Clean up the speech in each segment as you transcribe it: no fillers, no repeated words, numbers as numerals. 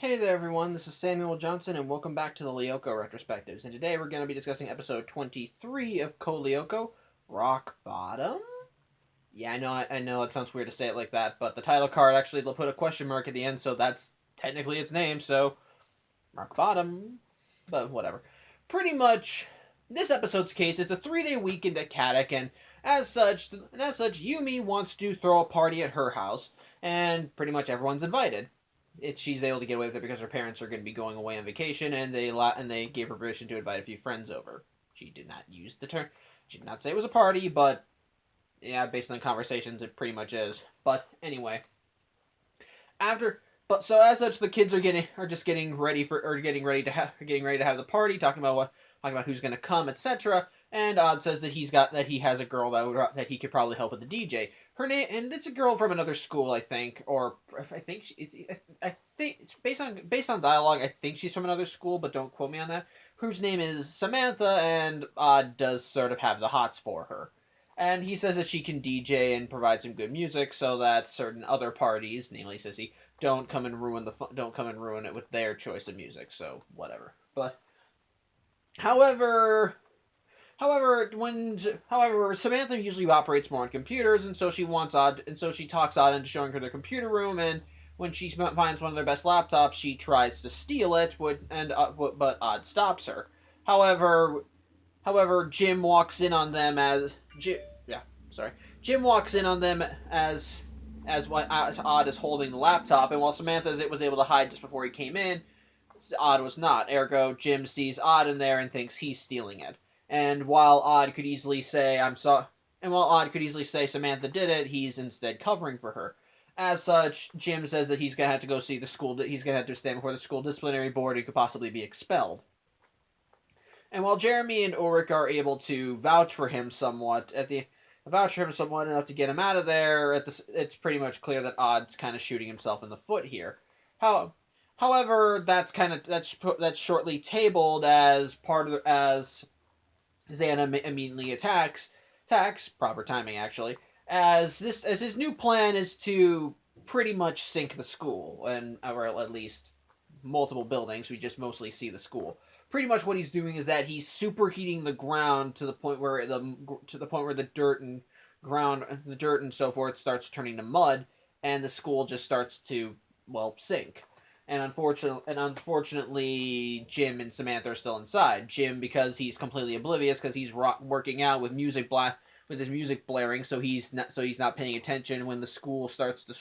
Hey there everyone, this is Samuel Johnson and welcome back to the Lyoko Retrospectives. And today we're going to be discussing episode 23 of Lyoko, Rock Bottom? Yeah, I know it sounds weird to say it like that, but the title card actually put a question mark at the end, so that's technically its name, so Rock Bottom. But whatever. Pretty much, this episode's case is a 3-day weekend at Kadak, and as such, Yumi wants to throw a party at her house, and pretty much everyone's invited. She's able to get away with it because her parents are going to be going away on vacation, and they gave her permission to invite a few friends over. She did not use the term. She did not say it was a party, but yeah, based on conversations, it pretty much is. But anyway, after but so as such, the kids are just getting ready for or getting ready to have the party, talking about who's going to come, etc. And Odd says that he has a girl that he could probably help with the DJ. Her name, and it's a girl from another school, I think, or I think I think it's based on dialogue. I think she's from another school, but don't quote me on that. Whose name is Samantha, and Odd does sort of have the hots for her. And he says that she can DJ and provide some good music, so that certain other parties, namely Sissy, don't come and ruin it with their choice of music. So whatever. But however, however Samantha usually operates more on computers, and so she talks Odd into showing her the computer room, and when she finds one of their best laptops, she tries to steal it, but Odd stops her. However, Jim walks in on them as yeah, sorry. Jim walks in on them as Odd is holding the laptop, and while Samantha was able to hide just before he came in, Odd was not. Ergo, Jim sees Odd in there and thinks he's stealing it. And while Odd could easily say I'm sorry, and while Odd could easily say Samantha did it, he's instead covering for her. As such, Jim says that he's gonna have to go see the school. He's gonna have to stand before the school disciplinary board and could possibly be expelled. And while Jeremy and Ulrich are able to vouch for him somewhat enough to get him out of there, it's pretty much clear that Odd's kind of shooting himself in the foot here. How, however, that's shortly tabled as part of as Xana immediately attacks proper timing actually as his new plan is to pretty much sink the school and or at least multiple buildings. We just mostly see the school. Pretty much what he's doing is that he's superheating the ground to the point where the dirt and so forth starts turning to mud, and the school just starts to sink. And unfortunately, Jim and Samantha are still inside. Jim, because he's completely oblivious, because he's working out with with his music blaring, so he's not paying attention when the school starts to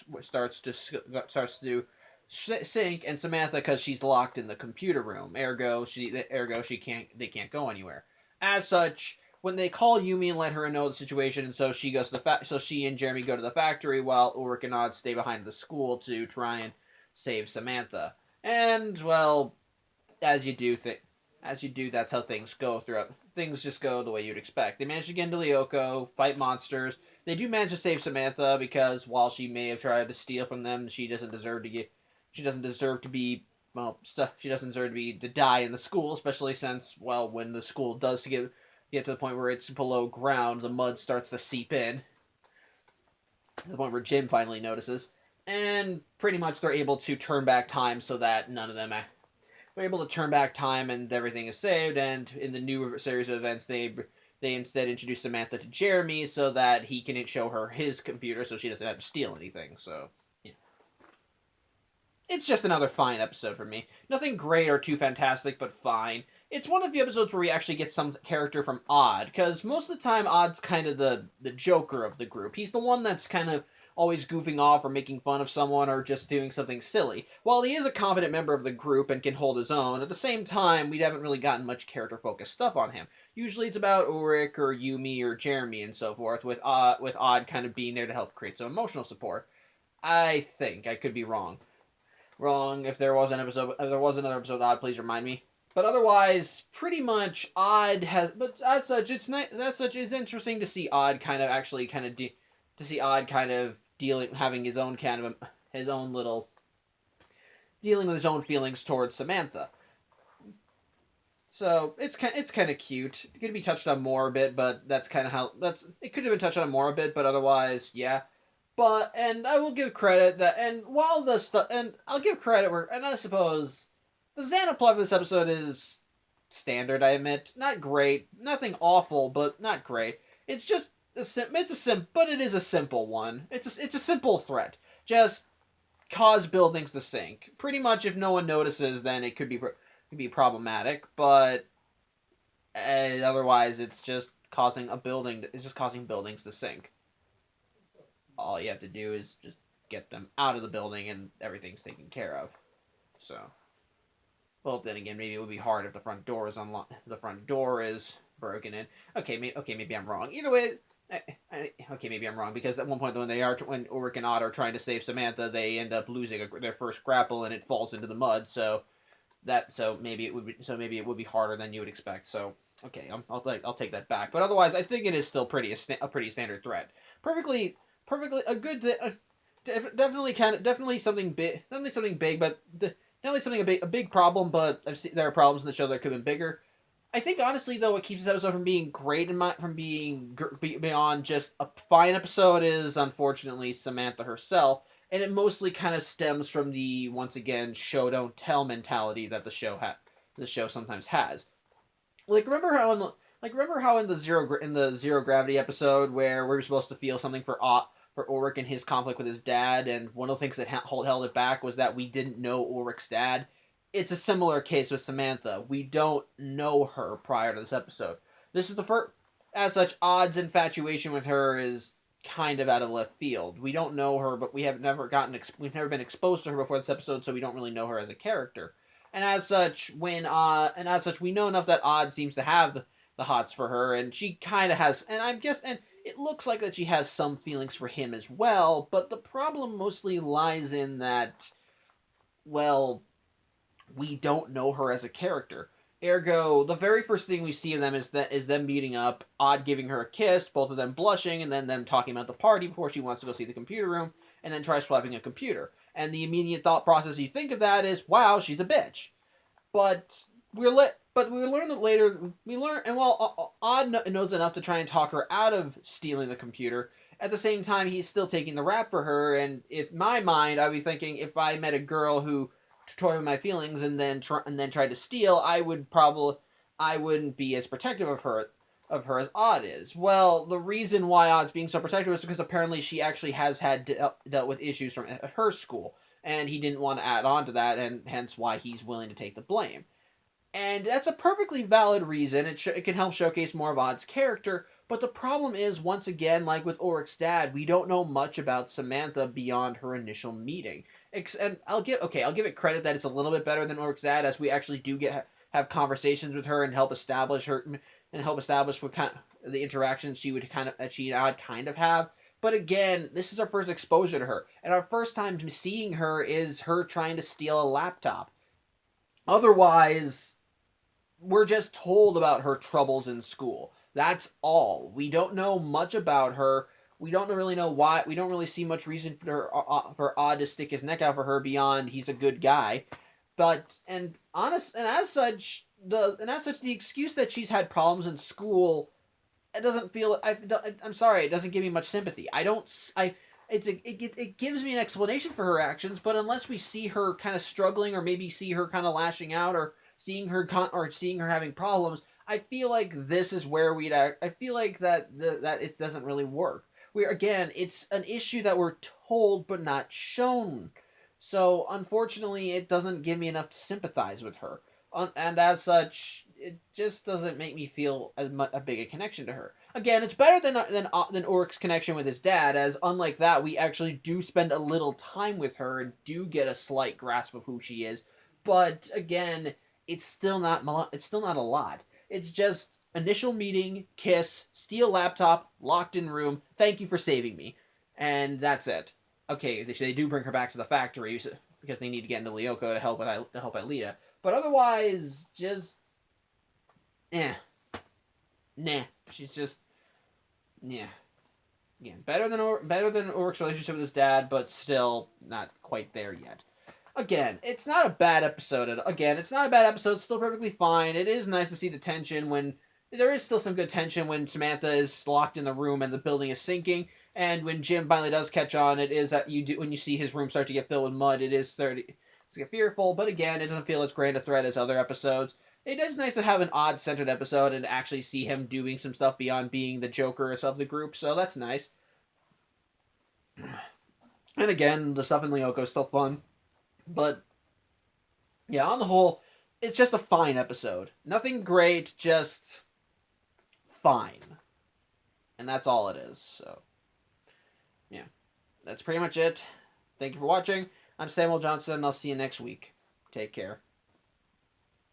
sink, and Samantha, because she's locked in the computer room, ergo they can't go anywhere. As such, when they call Yumi and let her know the situation, and so she and Jeremy go to the factory while Ulrich and Odd stay behind the school to try and save Samantha. And as you do, that's how things go throughout. Things just go the way you'd expect. They manage to get into Lyoko, fight monsters. They do manage to save Samantha because while she may have tried to steal from them, she doesn't deserve to get she doesn't deserve to be she doesn't deserve to die in the school, especially since when the school does get to the point where it's below ground, the mud starts to seep in to the point where Jim finally notices, and pretty much they're able to turn back time so that none of them they're able to turn back time and everything is saved. And in the new series of events, they instead introduce Samantha to Jeremy so that he can show her his computer so she doesn't have to steal anything. So it's just another fine episode for me. Nothing great or too fantastic, but fine. It's one of the episodes where we actually get some character from Odd, because most of the time Odd's kind of the joker of the group. He's the one that's kind of always goofing off or making fun of someone or just doing something silly. While he is a competent member of the group and can hold his own, at the same time, we haven't really gotten much character-focused stuff on him. Usually it's about Ulrich or Yumi or Jeremy and so forth, with Odd kind of being there to help create some emotional support. I think. I could be wrong. If there was another episode of Odd, please remind me. But otherwise, pretty much Odd has. But as such, it's interesting to see Odd kind of to see Odd kind of having his own kind of his own little dealing with his own feelings towards Samantha. So it's kind of cute. It could be touched on more a bit, but that's kind of how it could have been touched on more a bit, but otherwise, yeah. and I will give credit that, and while the stuff, and I'll give credit where, and I suppose the Xana plot for this episode is standard. I admit, not great, nothing awful, but not great. It's just but it is a simple one. It's a simple threat. Just cause buildings to sink. Pretty much, if no one notices, then it could be problematic. But otherwise, it's just causing It's just causing buildings to sink. All you have to do is just get them out of the building, and everything's taken care of. So, well, then again, maybe it would be hard if the front door is unlocked. The front door is broken in. Okay, maybe I'm wrong. Either way, okay, maybe I'm wrong, because at one point when Ulrich and Odd are trying to save Samantha, they end up losing their first grapple, and it falls into the mud. So maybe it would be harder than you would expect. So okay, I'll take that back. But otherwise, I think it is still a pretty standard threat. Perfectly a good definitely something big, but definitely something a big problem. But there are problems in the show that could have been bigger. I think honestly though, what keeps this episode from being great from being beyond just a fine episode is unfortunately Samantha herself, and it mostly kind of stems from the, once again, show don't tell mentality that the show sometimes has. Remember how in the zero gravity episode where we were supposed to feel something for Ulrich and his conflict with his dad, and one of the things that held it back was that we didn't know Ulrich's dad. It's a similar case with Samantha. We don't know her prior to this episode. This is the first. As such, Odd's infatuation with her is kind of out of left field. We don't know her, but we've never been exposed to her before this episode, so we don't really know her as a character. And as such, we know enough that Odd seems to have the hots for her, and she kind of has, and it looks like that she has some feelings for him as well. But the problem mostly lies in that, well, we don't know her as a character. Ergo, the very first thing we see of them is them meeting up, Odd giving her a kiss, both of them blushing, and then them talking about the party before she wants to go see the computer room, and then try swiping a computer. And the immediate thought process you think of that is, wow, she's a bitch. But we learn that later. And while Odd knows enough to try and talk her out of stealing the computer, at the same time he's still taking the rap for her. And in my mind, I'd be thinking, if I met a girl who toyed with my feelings and then tried to steal, I wouldn't be as protective of her as Odd is. Well, the reason why Odd's being so protective is because apparently she actually has dealt with issues from at her school, and he didn't want to add on to that, and hence why he's willing to take the blame. And that's a perfectly valid reason. It can help showcase more of Odd's character, but the problem is, once again, like with Ulrich's dad, we don't know much about Samantha beyond her initial meeting. And I'll give it credit that it's a little bit better than Ulrich's dad, as we actually do have conversations with her and help establish what kind of the interactions she and Odd kind of have. But again, this is our first exposure to her, and our first time seeing her is her trying to steal a laptop. Otherwise, we're just told about her troubles in school. That's all. We don't know much about her. We don't really know why. We don't really see much reason for Odd to stick his neck out for her beyond he's a good guy. As such, the excuse that she's had problems in school, it doesn't feel. I'm sorry, it doesn't give me much sympathy. It gives me an explanation for her actions, but unless we see her kind of struggling, or maybe see her kind of lashing out, or seeing her having problems, I feel like this is where I feel like that it doesn't really work. It's an issue that we're told but not shown. So unfortunately, it doesn't give me enough to sympathize with her, and as such, it just doesn't make me feel a big a connection to her. Again, it's better than Ulrich's connection with his dad, as unlike that, we actually do spend a little time with her and do get a slight grasp of who she is. But again, it's still not a lot. It's just initial meeting, kiss, steal laptop, locked in room, thank you for saving me, and that's it. Okay, they do bring her back to the factory because they need to get into Lyoko to help Alita. But otherwise, just nah. She's just Again, better than Ulrich's relationship with his dad, but still not quite there yet. Again, it's not a bad episode. It's still perfectly fine. It is nice to see the tension when there is still some good tension when Samantha is locked in the room and the building is sinking, And when Jim finally does catch on, it is that when you see his room start to get filled with mud, it is starting to get fearful. But again, it doesn't feel as grand a threat as other episodes. It is nice to have an odd-centered episode and actually see him doing some stuff beyond being the Joker of the group, so that's nice. And again, the stuff in Lyoko is still fun. But, yeah, on the whole, it's just a fine episode. Nothing great, just fine. And that's all it is, so. Yeah. That's pretty much it. Thank you for watching. I'm Samuel Johnson, and I'll see you next week. Take care.